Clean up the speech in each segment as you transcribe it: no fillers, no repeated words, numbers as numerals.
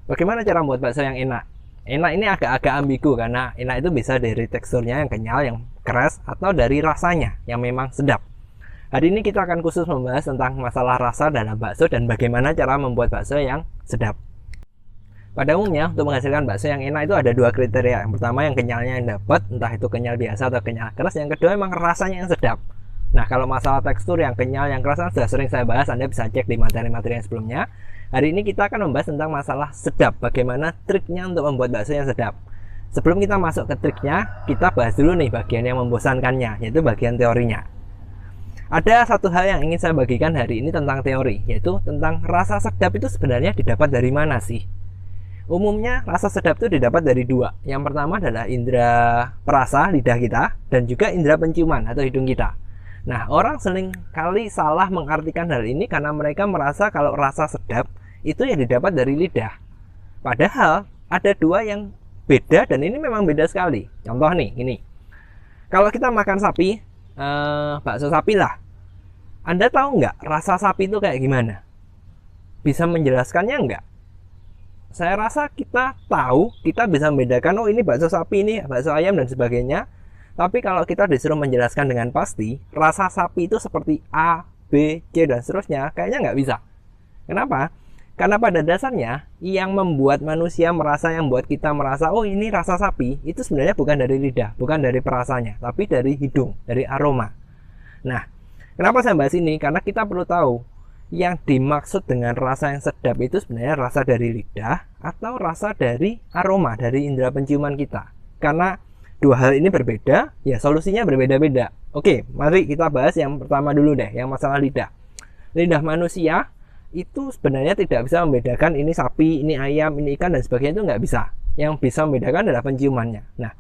Bagaimana cara membuat bakso yang enak? Enak ini agak-agak ambigu karena enak itu bisa dari teksturnya yang kenyal, yang keras, atau dari rasanya yang memang sedap. Hari ini kita akan khusus membahas tentang masalah rasa dalam bakso dan bagaimana cara membuat bakso yang sedap. Pada umumnya untuk menghasilkan bakso yang enak itu ada dua kriteria. Yang pertama yang kenyalnya yang dapat, entah itu kenyal biasa atau kenyal keras. Yang kedua memang rasanya yang sedap. Nah, kalau masalah tekstur yang kenyal, yang keras sudah sering saya bahas, Anda bisa cek di materi-materi yang sebelumnya. Hari ini kita akan membahas tentang masalah sedap, bagaimana triknya untuk membuat bakso yang sedap. Sebelum kita masuk ke triknya, kita bahas dulu nih bagian yang membosankannya, yaitu bagian teorinya. Ada satu hal yang ingin saya bagikan hari ini tentang teori, yaitu tentang rasa sedap itu sebenarnya didapat dari mana sih? Umumnya rasa sedap itu didapat dari dua. Yang pertama adalah indera perasa lidah kita dan juga indera penciuman atau hidung kita. Nah, orang sering kali salah mengartikan hal ini karena mereka merasa kalau rasa sedap itu yang didapat dari lidah. Padahal ada dua yang beda dan ini memang beda sekali. Contoh nih, ini. Kalau kita makan sapi, bakso sapi lah. Anda tahu nggak rasa sapi itu kayak gimana? Bisa menjelaskannya nggak? Saya rasa kita tahu, kita bisa membedakan, oh ini bakso sapi, ini bakso ayam dan sebagainya. Tapi kalau kita disuruh menjelaskan dengan pasti, rasa sapi itu seperti A, B, C, dan seterusnya, kayaknya nggak bisa. Kenapa? Karena pada dasarnya, yang membuat manusia merasa, yang membuat kita merasa, oh ini rasa sapi, itu sebenarnya bukan dari lidah, bukan dari perasanya, tapi dari hidung, dari aroma. Nah, kenapa saya bahas ini? Karena kita perlu tahu, yang dimaksud dengan rasa yang sedap itu sebenarnya rasa dari lidah atau rasa dari aroma, dari indera penciuman kita. Karena dua hal ini berbeda, ya solusinya berbeda-beda. Oke, mari kita bahas yang pertama dulu deh, yang masalah lidah. Lidah manusia itu sebenarnya tidak bisa membedakan ini sapi, ini ayam, ini ikan dan sebagainya, itu nggak bisa. Yang bisa membedakan adalah penciumannya. Nah,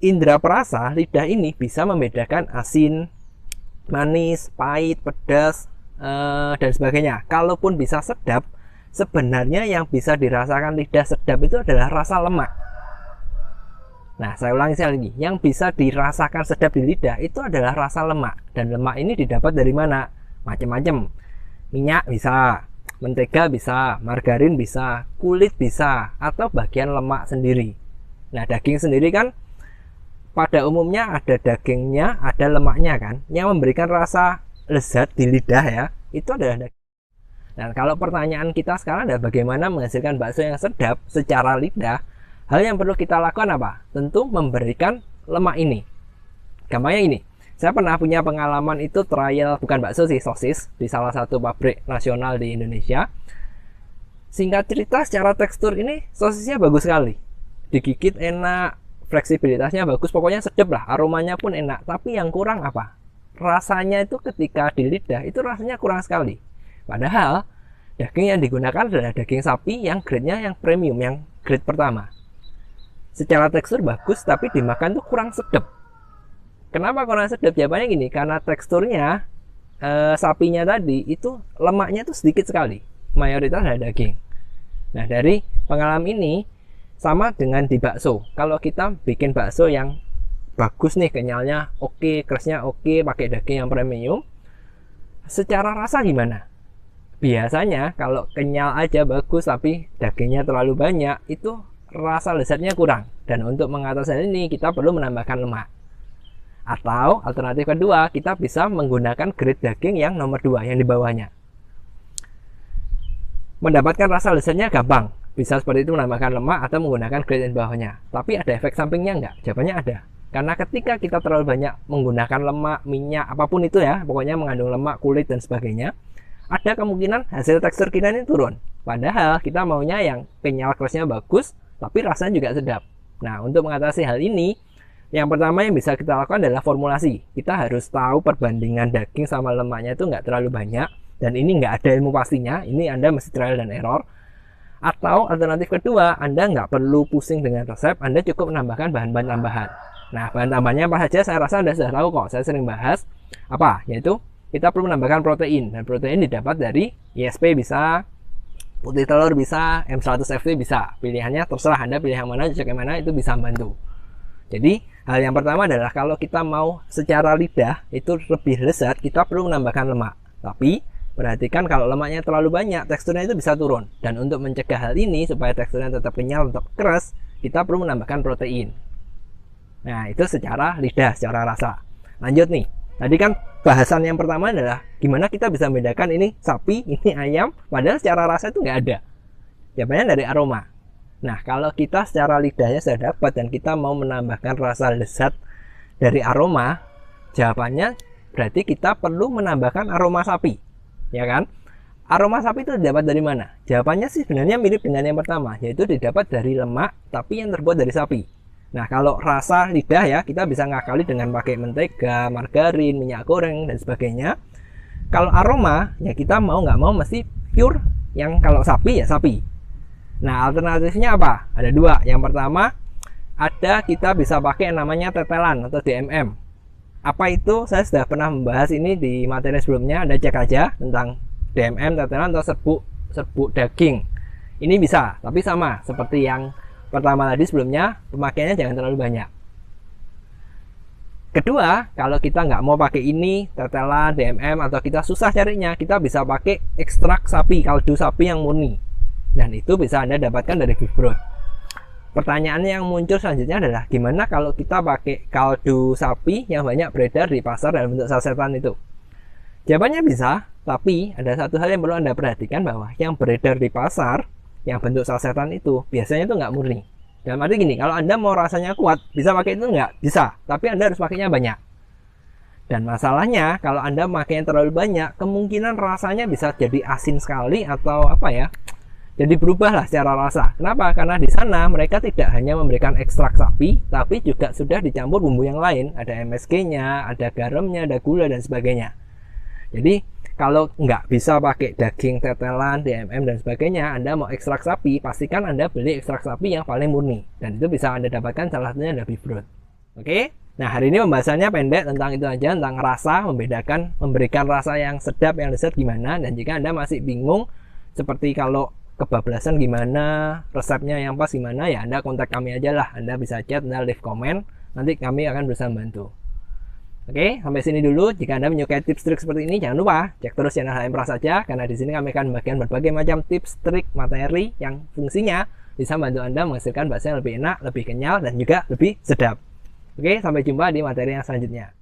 indera perasa lidah ini bisa membedakan asin, manis, pahit, pedas, dan sebagainya. Kalaupun bisa sedap, sebenarnya yang bisa dirasakan lidah sedap itu adalah rasa lemak. Nah, saya ulangi sekali lagi, yang bisa dirasakan sedap di lidah itu adalah rasa lemak. Dan lemak ini didapat dari mana? Macam-macam. Minyak bisa, mentega bisa, margarin bisa, kulit bisa, atau bagian lemak sendiri. Nah, daging sendiri kan pada umumnya ada dagingnya, ada lemaknya kan, yang memberikan rasa lezat di lidah ya, itu adalah daging. Nah, kalau pertanyaan kita sekarang adalah bagaimana menghasilkan bakso yang sedap secara lidah, hal yang perlu kita lakukan apa? Tentu memberikan lemak ini. Gampangnya ini, saya pernah punya pengalaman itu trial, bukan bakso sih, sosis di salah satu pabrik nasional di Indonesia. Singkat cerita, secara tekstur ini sosisnya bagus sekali, digigit enak, fleksibilitasnya bagus, pokoknya sedap lah, aromanya pun enak. Tapi yang kurang apa? Rasanya itu ketika di lidah itu rasanya kurang sekali. Padahal daging yang digunakan adalah daging sapi yang grade-nya yang premium, yang grade pertama. Secara tekstur bagus, tapi dimakan tuh kurang sedap. Kenapa kurang sedap? Jawabannya gini, karena teksturnya sapinya tadi itu lemaknya tuh sedikit sekali, mayoritas adalah daging. Nah, dari pengalaman ini sama dengan di bakso. Kalau kita bikin bakso yang bagus nih, kenyalnya oke, kerasnya oke, pakai daging yang premium, secara rasa gimana? Biasanya kalau kenyal aja bagus tapi dagingnya terlalu banyak, itu rasa lezatnya kurang. Dan untuk mengatasi ini kita perlu menambahkan lemak. Atau alternatif kedua, kita bisa menggunakan grade daging yang nomor 2, yang di bawahnya. Mendapatkan rasa lezatnya gampang, bisa seperti itu, menambahkan lemak atau menggunakan grade yang di bawahnya. Tapi ada efek sampingnya nggak? Jawabannya ada. Karena ketika kita terlalu banyak menggunakan lemak, minyak, apapun itu ya, pokoknya mengandung lemak, kulit, dan sebagainya, ada kemungkinan hasil tekstur kita ini turun. Padahal kita maunya yang kenyal, kerasnya bagus, tapi rasanya juga sedap. Nah, untuk mengatasi hal ini, yang pertama yang bisa kita lakukan adalah formulasi. Kita harus tahu perbandingan daging sama lemaknya itu nggak terlalu banyak, dan ini nggak ada ilmu pastinya, ini Anda mesti trial dan error. Atau alternatif kedua, Anda nggak perlu pusing dengan resep, Anda cukup menambahkan bahan-bahan tambahan. Nah, bahan tambahannya apa saja saya rasa Anda sudah tahu kok, saya sering bahas. Apa? Yaitu kita perlu menambahkan protein, dan protein didapat dari ISP bisa, putih telur bisa, M100FT bisa. Pilihannya terserah Anda pilih yang mana, cocok yang mana, itu bisa membantu. Jadi hal yang pertama adalah kalau kita mau secara lidah itu lebih lezat, kita perlu menambahkan lemak. Tapi perhatikan kalau lemaknya terlalu banyak, teksturnya itu bisa turun. Dan untuk mencegah hal ini, supaya teksturnya tetap kenyal, tetap keras, kita perlu menambahkan protein. Nah, itu secara lidah, secara rasa. Lanjut nih, tadi kan bahasan yang pertama adalah gimana kita bisa membedakan ini sapi, ini ayam, padahal secara rasa itu nggak ada. Jawabannya dari aroma. Nah, kalau kita secara lidahnya sudah dapat dan kita mau menambahkan rasa lezat dari aroma, jawabannya berarti kita perlu menambahkan aroma sapi, ya kan? Aroma sapi itu didapat dari mana? Jawabannya sih sebenarnya mirip dengan yang pertama, yaitu didapat dari lemak tapi yang terbuat dari sapi. Nah, kalau rasa lidah ya, kita bisa ngakali dengan pakai mentega, margarin, minyak goreng, dan sebagainya. Kalau aroma, ya kita mau nggak mau mesti pure, yang kalau sapi ya sapi. Nah, alternatifnya apa? Ada dua. Yang pertama, kita bisa pakai yang namanya tetelan atau DMM. Apa itu? Saya sudah pernah membahas ini di materi sebelumnya, Anda cek aja tentang DMM, tetelan, atau serbuk daging. Ini bisa, tapi sama seperti yang pertama tadi sebelumnya, pemakaiannya jangan terlalu banyak. Kedua, kalau kita nggak mau pakai ini, tetelan, DMM, atau kita susah carinya, kita bisa pakai ekstrak sapi, kaldu sapi yang murni. Dan itu bisa Anda dapatkan dari beef broth. Pertanyaannya yang muncul selanjutnya adalah, gimana kalau kita pakai kaldu sapi yang banyak beredar di pasar dalam bentuk sasetan itu? Jawabannya bisa, tapi ada satu hal yang perlu Anda perhatikan, bahwa yang beredar di pasar yang bentuk sasetan itu biasanya itu nggak murni. Dalam arti gini, kalau Anda mau rasanya kuat, bisa pakai itu nggak? Bisa, tapi Anda harus pakainya banyak. Dan masalahnya, kalau Anda pakainya terlalu banyak, kemungkinan rasanya bisa jadi asin sekali atau apa ya, jadi berubah lah secara rasa. Kenapa? Karena di sana mereka tidak hanya memberikan ekstrak sapi, tapi juga sudah dicampur bumbu yang lain. Ada MSG-nya, ada garamnya, ada gula, dan sebagainya. Jadi, kalau nggak bisa pakai daging tetelan, DMM, dan sebagainya, Anda mau ekstrak sapi, pastikan Anda beli ekstrak sapi yang paling murni. Dan itu bisa Anda dapatkan salah satunya dari beef broth. Oke? Nah, hari ini pembahasannya pendek tentang itu aja, tentang rasa, memberikan rasa yang sedap, yang lezat gimana. Dan jika Anda masih bingung, seperti kalau kebablasan gimana, resepnya yang pas gimana, ya Anda kontak kami aja lah. Anda bisa chat, Anda leave comment, nanti kami akan berusaha membantu. Oke, sampai sini dulu. Jika Anda menyukai tips trik seperti ini, jangan lupa cek terus channel HM Prasaja, karena di sini kami akan membagikan berbagai macam tips trik materi yang fungsinya bisa membantu Anda menghasilkan bakso yang lebih enak, lebih kenyal, dan juga lebih sedap. Oke, sampai jumpa di materi yang selanjutnya.